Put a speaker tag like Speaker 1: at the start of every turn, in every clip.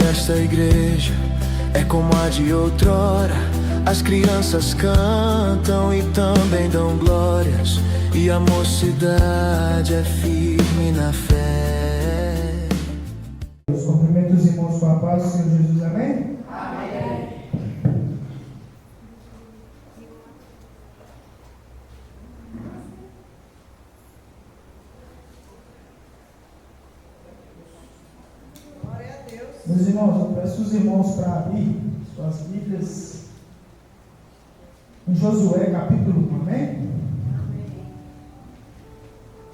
Speaker 1: desta igreja é como a de outrora. As crianças cantam e também dão glórias, e a mocidade é firme na fé.
Speaker 2: Os cumprimentos dos irmãos com a paz do Senhor Jesus, amém?
Speaker 3: Amém.
Speaker 4: Glória a Deus.
Speaker 2: Meus irmãos, eu peço os irmãos para abrir suas Bíblias em Josué capítulo 1, amém?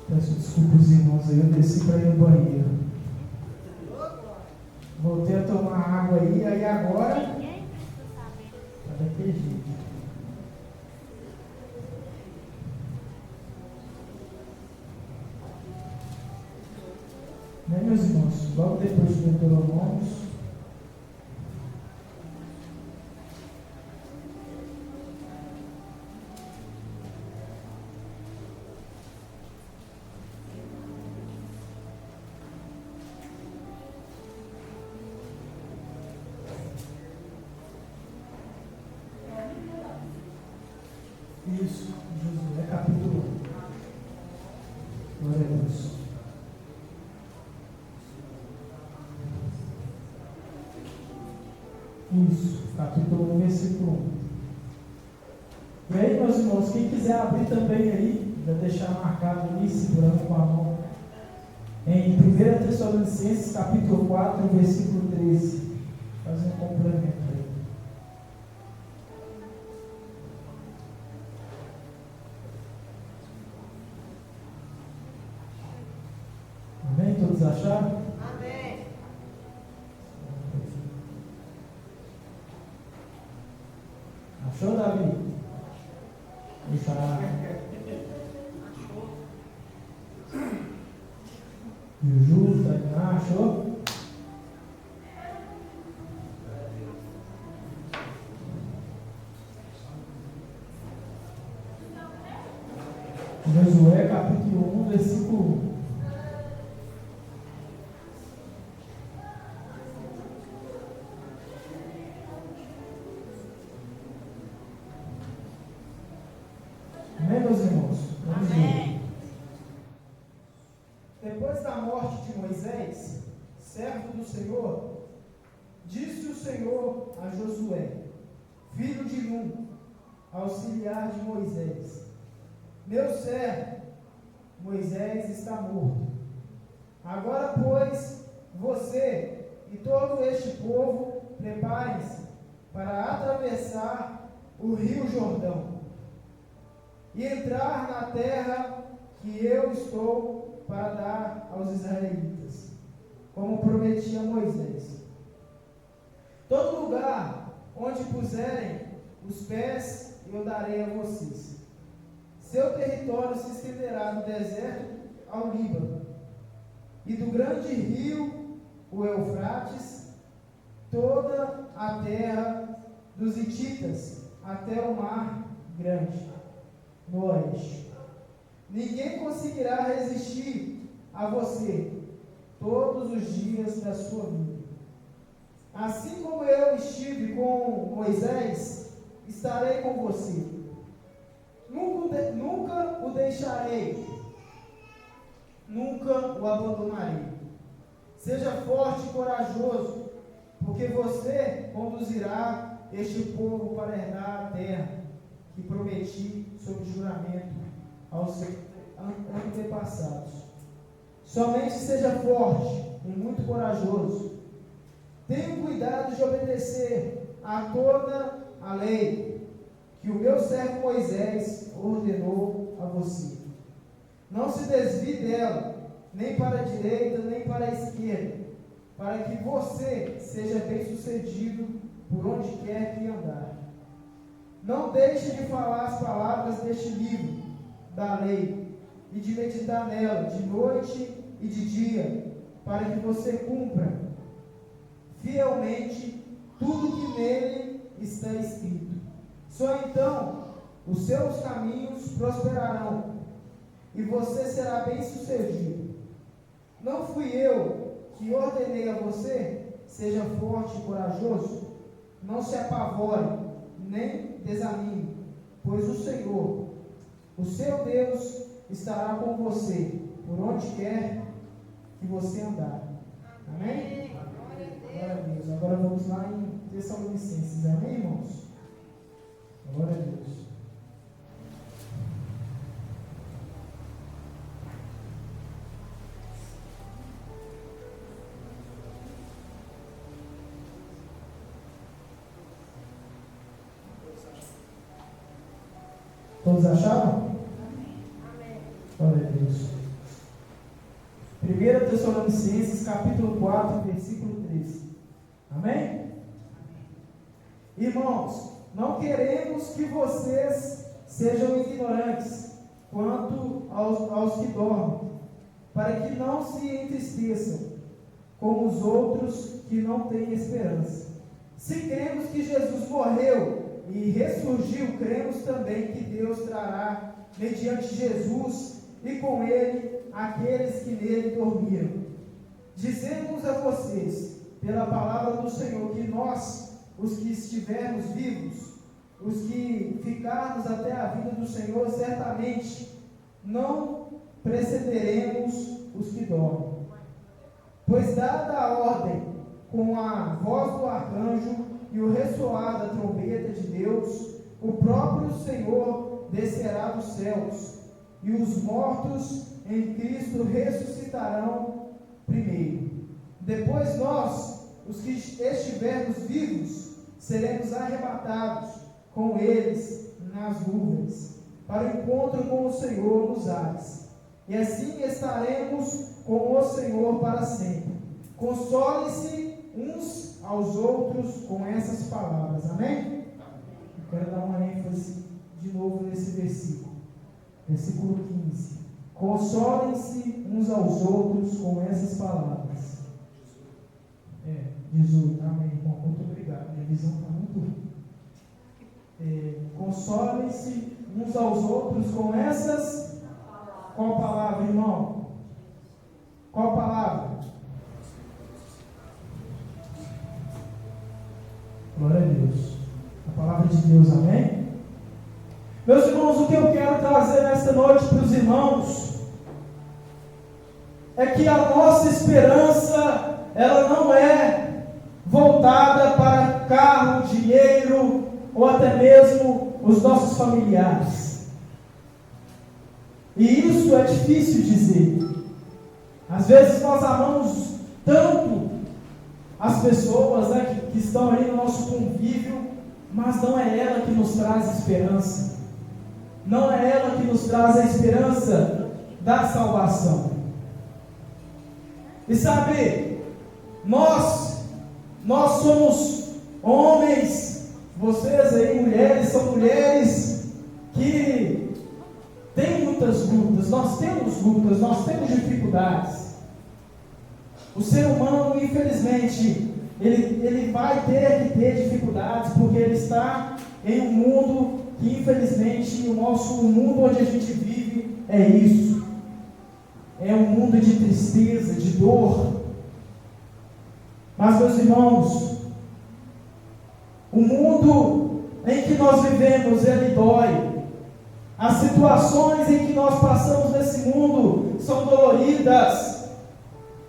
Speaker 2: Peço desculpa os irmãos aí, eu desci para ir no banheiro. Voltei a tomar água aí agora tá daquele jeito. Né, meus irmãos? Logo depois de Deuteronômios. Isso, Josué capítulo 1. Glória a Deus. Isso, capítulo 1, versículo 1. E aí, meus irmãos, quem quiser abrir também aí, já deixar marcado ali, segurando com a mão, em 1 Tessalonicenses, capítulo 4, versículo 13. Fazer um complemento aí. Amém? Todos acharam?
Speaker 4: Amém.
Speaker 2: Achou, Davi? Deixa lá. Juju, Tainá, achou? Josué capítulo 1, versículo 1. Amém, meus irmãos? Vamos ver. Depois da morte de Moisés, servo do Senhor, disse o Senhor a Josué, filho de Nun, auxiliar de Moisés: meu servo Moisés está morto. Agora, pois, você e todo este povo preparem-se para atravessar o rio Jordão e entrar na terra que eu estou para dar aos israelitas, como prometi a Moisés. Todo lugar onde puserem os pés eu darei a vocês. Seu território se estenderá do deserto ao Líbano, e do grande rio, o Eufrates, toda a terra dos hititas até o mar grande, no oeste. Ninguém conseguirá resistir a você todos os dias da sua vida. Assim como eu estive com Moisés, estarei com você. Nunca o deixarei, nunca o abandonarei. Seja forte e corajoso, porque você conduzirá este povo para herdar a terra que prometi sob juramento aos seus antepassados. Somente seja forte e muito corajoso. Tenha cuidado de obedecer a toda a lei que o meu servo Moisés ordenou a você. Não se desvie dela, nem para a direita, nem para a esquerda, para que você seja bem-sucedido por onde quer que andar. Não deixe de falar as palavras deste livro da lei e de meditar nela de noite e de dia, para que você cumpra fielmente tudo que nele está escrito. Só então os seus caminhos prosperarão e você será bem-sucedido. Não fui eu que ordenei a você? seja forte e corajoso. Não se apavore, nem desanime, pois o Senhor, o seu Deus, estará com você, por onde quer que você andar. Amém? Glória a Deus. Agora vamos lá em Tessalonicenses. Amém, irmãos? Glória a Deus. Todos acharam?
Speaker 4: Amém.
Speaker 2: Glória a Deus. 1 Tessalonicenses, capítulo 4, versículo 13. Amém? Irmãos, não queremos que vocês sejam ignorantes quanto aos que dormem, para que não se entristeçam, como os outros que não têm esperança. Se cremos que Jesus morreu e ressurgiu, cremos também que Deus trará, mediante Jesus e com ele, aqueles que nele dormiram. Dizemos a vocês, pela palavra do Senhor, que nós, os que estivermos vivos, os que ficarmos até a vinda do Senhor, certamente não precederemos os que dormem. Pois dada a ordem, com a voz do arcanjo e o ressoar da trombeta de Deus, o próprio Senhor descerá dos céus, e os mortos em Cristo ressuscitarão primeiro. Depois nós, os que estivermos vivos, seremos arrebatados com eles nas nuvens, para o encontro com o Senhor nos ares. E assim estaremos com o Senhor para sempre. Consolem-se uns aos outros com essas palavras. Amém? Eu quero dar uma ênfase de novo nesse versículo. Versículo 15. Consolem-se uns aos outros com essas palavras. Jesus. Amém, irmão. Muito obrigado. Minha visão está muito ruim. Consolem-se uns aos outros com essas. Qual palavra, irmão? Qual palavra? Glória a Deus. A palavra de Deus, amém? Meus irmãos, o que eu quero trazer nesta noite para os irmãos é que a nossa esperança, ela não é voltada para carro, dinheiro ou até mesmo os nossos familiares. E isso é difícil dizer. Às vezes nós amamos tanto as pessoas, né, que estão ali no nosso convívio, mas não é ela que nos traz esperança. Não é ela que nos traz a esperança da salvação. E sabe, nós somos homens, vocês aí mulheres, são mulheres que têm muitas lutas, nós temos dificuldades. O ser humano, infelizmente, ele vai ter que ter dificuldades, porque ele está em um mundo que, infelizmente, o mundo onde a gente vive é isso. É um mundo de tristeza, de dor. Mas, meus irmãos, o mundo em que nós vivemos, ele dói. As situações em que nós passamos nesse mundo são doloridas.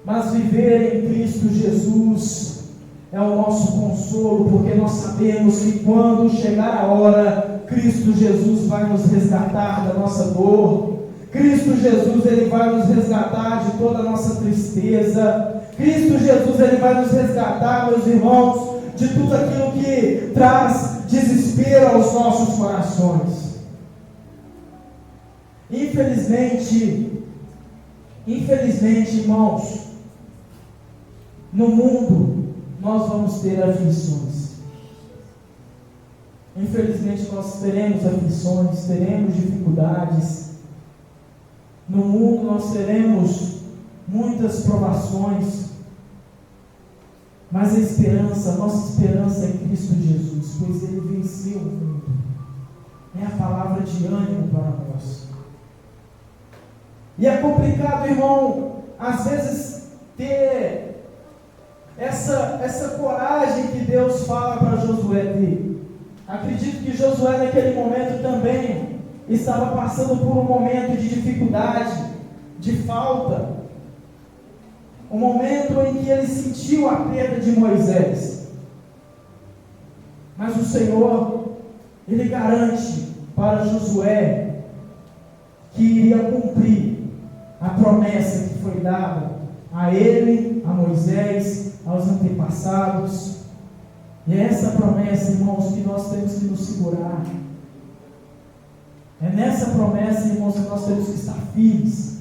Speaker 2: Mas viver em Cristo Jesus é o nosso consolo, porque nós sabemos que quando chegar a hora, Cristo Jesus vai nos resgatar da nossa dor. Cristo Jesus, ele vai nos resgatar de toda a nossa tristeza. Cristo Jesus, ele vai nos resgatar, meus irmãos, de tudo aquilo que traz desespero aos nossos corações. Infelizmente, irmãos, no mundo nós vamos ter aflições. Infelizmente nós teremos aflições, teremos dificuldades. No mundo nós teremos muitas provações. Mas a nossa esperança é Cristo Jesus, pois Ele venceu o mundo. É a palavra de ânimo para nós. E é complicado, irmão, às vezes ter essa coragem que Deus fala para Josué ter. Acredito que Josué naquele momento também estava passando por um momento de dificuldade, de falta, um momento em que ele sentiu a perda de Moisés. Mas o Senhor, Ele garante para Josué que iria cumprir a promessa que foi dada a ele, a Moisés, aos antepassados. E é essa promessa, irmãos, que nós temos que nos segurar. É nessa promessa, irmãos, que nós temos que estar firmes.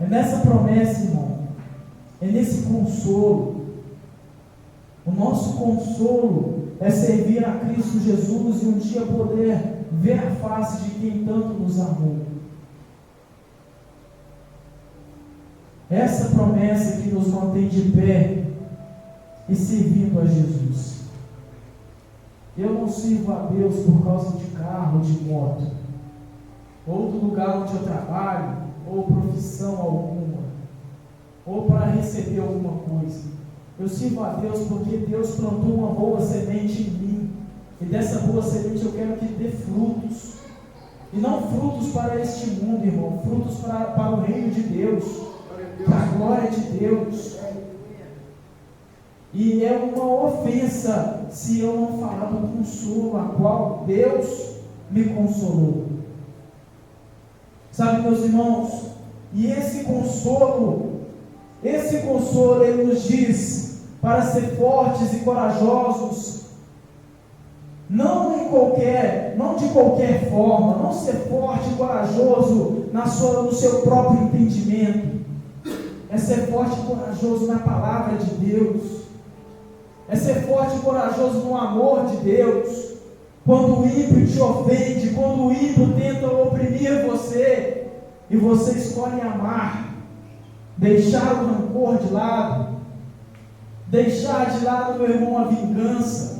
Speaker 2: É nessa promessa, irmão, é nesse consolo. O nosso consolo é servir a Cristo Jesus e um dia poder ver a face de quem tanto nos amou. Essa promessa que nos mantém de pé e servindo a Jesus. Eu não sirvo a Deus por causa de carro, de moto, ou do lugar onde eu trabalho, ou profissão alguma, ou para receber alguma coisa. Eu sirvo a Deus porque Deus plantou uma boa semente em mim, e dessa boa semente eu quero que dê frutos, e não frutos para este mundo, irmão, frutos para o reino de Deus, para a glória de Deus. E é uma ofensa se eu não falar do consolo a qual Deus me consolou. Sabe, meus irmãos, e esse consolo Ele nos diz para ser fortes e corajosos, não de qualquer forma, não ser forte e corajoso no seu próprio entendimento, é ser forte e corajoso na palavra de Deus, é ser forte e corajoso no amor de Deus. Quando o ímpio te ofende, quando o ímpio tenta oprimir você, e você escolhe amar, deixar o rancor de lado, deixar de lado, meu irmão, a vingança,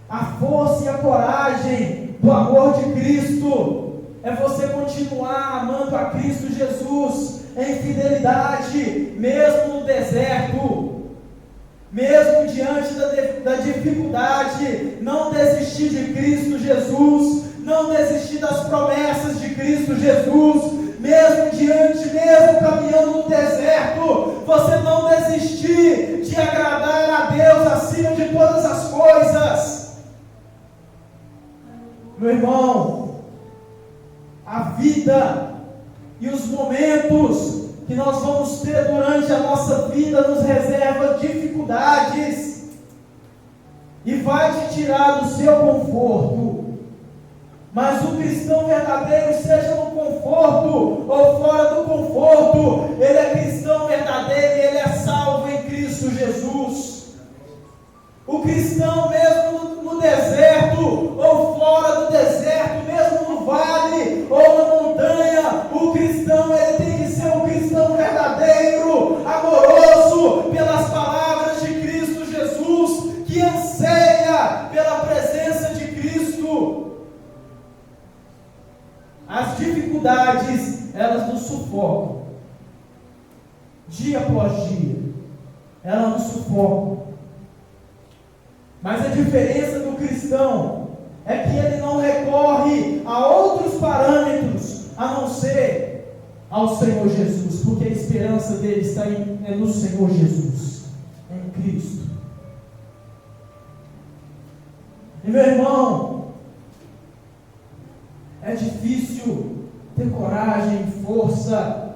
Speaker 2: a força e a coragem do amor de Cristo, é você continuar amando a Cristo Jesus em fidelidade, mesmo no deserto, mesmo diante da dificuldade, não desistir de Cristo Jesus, não desistir das promessas de Cristo Jesus, mesmo caminhando no deserto, você não desistir de agradar a Deus acima de todas as coisas. Meu irmão, a vida e os momentos que nós vamos ter durante a nossa vida nos reserva dificuldades e vai te tirar do seu conforto. Mas o cristão verdadeiro, seja no conforto ou fora do conforto, ele é cristão verdadeiro e ele é salvo em Cristo Jesus. O cristão, mesmo no deserto ou fora do deserto, mesmo no vale ou na montanha, o cristão, ele tem que ser um cristão verdadeiro, amoroso pelas palavras de Cristo Jesus, que anseia pela presença de Cristo. As dificuldades, elas nos sufocam, dia após dia, elas nos sufocam. Mas a diferença do cristão é que ele não recorre a outros parâmetros a não ser ao Senhor Jesus, porque a esperança dele está no Senhor Jesus, em Cristo. E meu irmão, é difícil ter coragem e força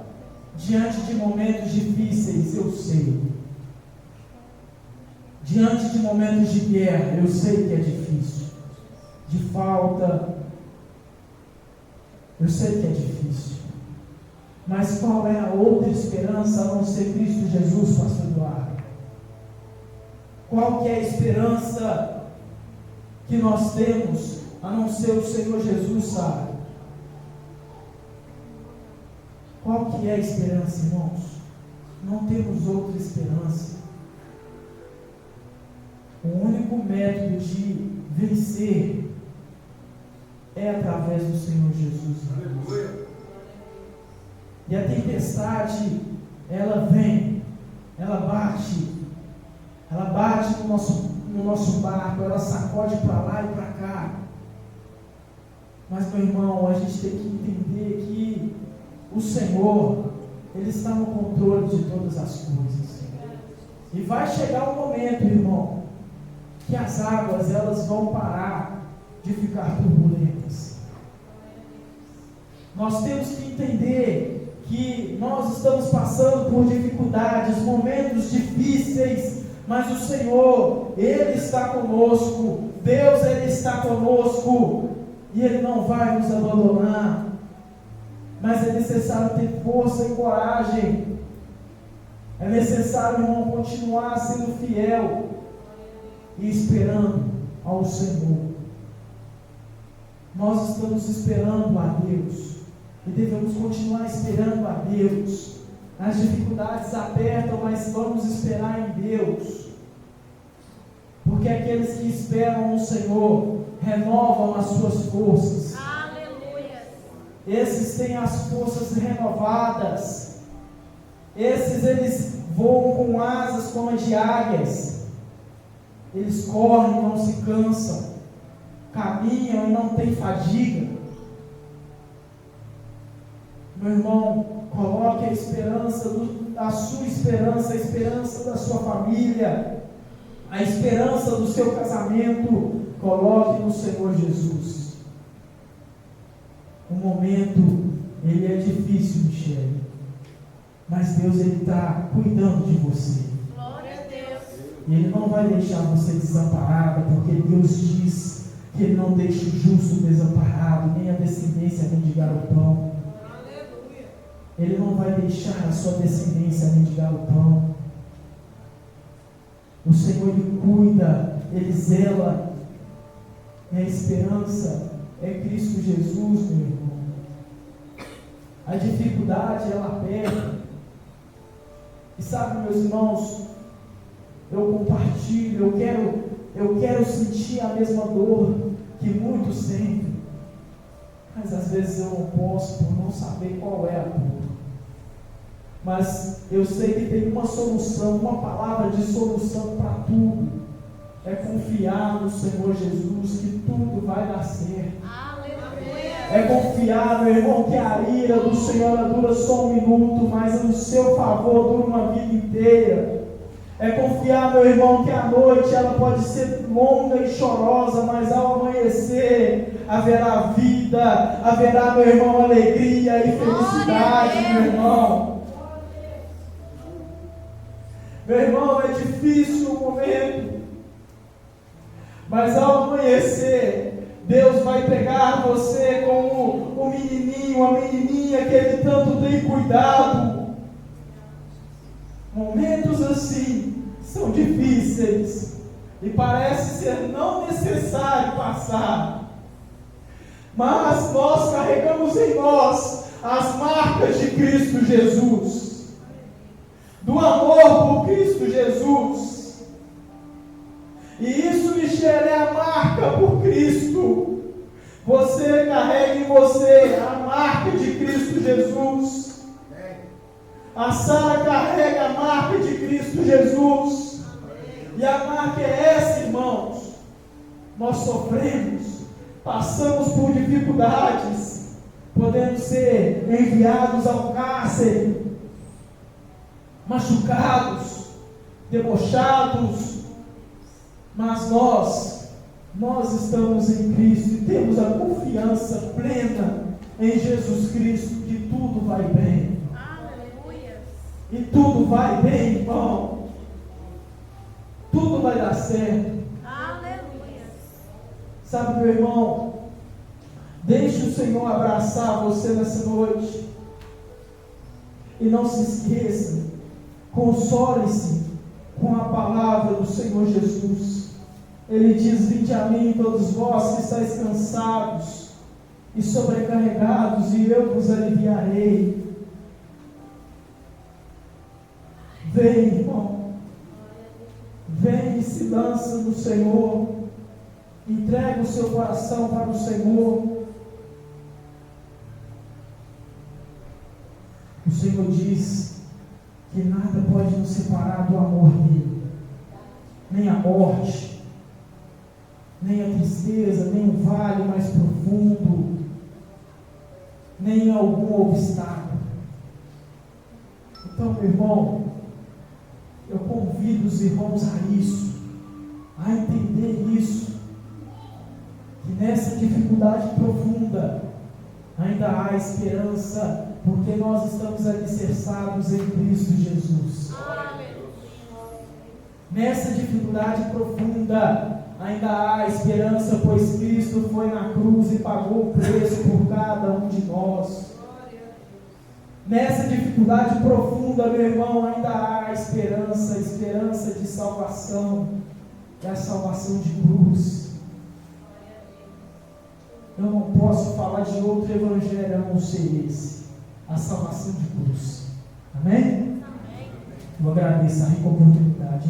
Speaker 2: diante de momentos difíceis, eu sei. Diante de momentos de guerra, eu sei que é difícil. De falta, eu sei que é difícil. Mas qual é a outra esperança a não ser Cristo Jesus, pastor Eduardo? Qual que é a esperança que nós temos a não ser o Senhor Jesus, sabe? Qual que é a esperança, irmãos? Não temos outra esperança. O único método de vencer é através do Senhor Jesus. Aleluia. E a tempestade, ela vem, ela bate no nosso barco, ela sacode para lá e para cá. Mas, meu irmão, a gente tem que entender que o Senhor, Ele está no controle de todas as coisas. E vai chegar um momento, irmão, que as águas, elas vão parar de ficar turbulentas. Nós temos que entender que nós estamos passando por dificuldades, momentos difíceis, mas o Senhor, Ele está conosco. Deus, Ele está conosco, e Ele não vai nos abandonar. Mas é necessário ter força e coragem. É necessário, irmão, continuar sendo fiel e esperando ao Senhor. Nós estamos esperando a Deus e devemos continuar esperando a Deus. As dificuldades apertam, mas vamos esperar em Deus, porque aqueles que esperam no Senhor renovam as suas forças.
Speaker 3: Aleluia.
Speaker 2: Esses têm as forças renovadas. Esses, eles voam com asas como as de águias. Eles correm e não se cansam, caminham e não têm fadiga. Meu irmão, coloque a esperança, a sua esperança, a esperança da sua família, a esperança do seu casamento, coloque no Senhor Jesus. O momento, ele é difícil, Michele, mas Deus, Ele está cuidando de você.
Speaker 3: Glória a Deus.
Speaker 2: E Ele não vai deixar você desamparada, porque Deus diz que Ele não deixa o justo desamparado, nem a descendência mendigar o pão.
Speaker 4: Aleluia.
Speaker 2: Ele não vai deixar a sua descendência mendigar o pão. O Senhor, Ele cuida, Ele zela. E a esperança é Cristo Jesus, meu irmão. A dificuldade, ela aperta. E sabe, meus irmãos, eu compartilho, eu quero sentir a mesma dor que muitos sentem, mas às vezes eu não posso, por não saber qual é a dor. Mas eu sei que tem uma solução, uma palavra de solução para tudo. É confiar no Senhor Jesus, que tudo vai dar certo.
Speaker 3: Aleluia.
Speaker 2: É confiar, meu irmão, que a ira do Senhor ela dura só um minuto, mas o seu favor dura uma vida inteira. É confiar, meu irmão, que a noite ela pode ser longa e chorosa, mas ao amanhecer haverá vida, haverá, meu irmão, alegria e felicidade, meu irmão. Meu irmão, é difícil o momento, mas ao amanhecer, Deus vai pegar você como o menininho, a menininha que Ele tanto tem cuidado. Momentos assim são difíceis e parece ser não necessário passar, mas nós carregamos em nós as marcas de Cristo Jesus, do amor por Cristo Jesus. E isso, Michele, é a marca por Cristo. Você carrega em você a marca de Cristo Jesus. A Sara carrega a marca de Cristo Jesus. E a marca é essa, irmãos. Nós sofremos, passamos por dificuldades, podemos ser enviados ao cárcere, machucados, debochados, mas nós estamos em Cristo e temos a confiança plena em Jesus Cristo que tudo vai bem.
Speaker 3: Aleluia.
Speaker 2: E tudo vai bem, irmão. Tudo vai dar certo.
Speaker 3: Aleluia.
Speaker 2: Sabe, meu irmão, deixe o Senhor abraçar você nessa noite. E não se esqueça, console-se com a palavra do Senhor Jesus. Ele diz: vinde a mim todos vós que estáis cansados e sobrecarregados, e eu vos aliviarei. Vem, irmão, vem e se lança no Senhor, entrega o seu coração para o Senhor. O Senhor diz que nada pode nos separar do amor dele, nem a morte, nem a tristeza, nem o vale mais profundo, nem algum obstáculo. Então, meu irmão, eu convido os irmãos a isso, a entender isso, que nessa dificuldade profunda ainda há esperança, porque nós estamos alicerçados em Cristo Jesus. Nessa dificuldade profunda ainda há esperança, pois Cristo foi na cruz e pagou o preço por cada um de nós. Nessa dificuldade profunda, meu irmão, ainda há esperança de salvação, é a salvação de cruz. Eu não posso falar de outro evangelho a não ser esse, a salvação de cruz. Amém? Eu agradeço a rica oportunidade.